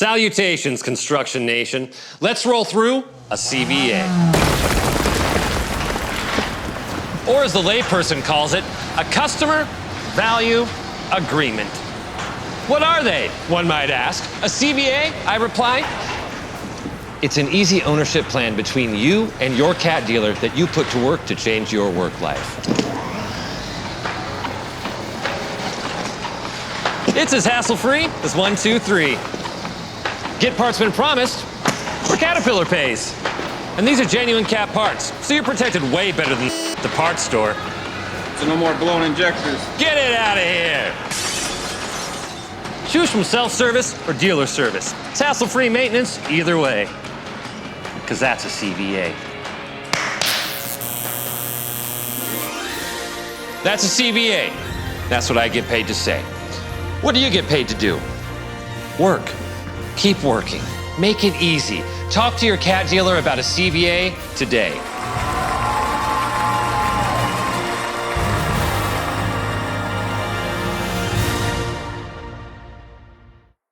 Salutations, Construction Nation. Let's roll through a CVA. Or as the layperson calls it, a Customer Value Agreement. What are they, one might ask? A CVA, I reply. It's an easy ownership plan between you and your cat dealer that you put to work to change your work life. It's as hassle-free as 1, 2, 3. Get parts when promised, or Caterpillar pays. And these are genuine cat parts, so you're protected way better than the parts store. So no more blown injectors. Get it out of here! Choose from self-service or dealer service. It's hassle-free maintenance either way. Because that's a CVA. That's a CVA. That's what I get paid to say. What do you get paid to do? Work. Keep working. Make it easy. Talk to your cat dealer about a CVA today.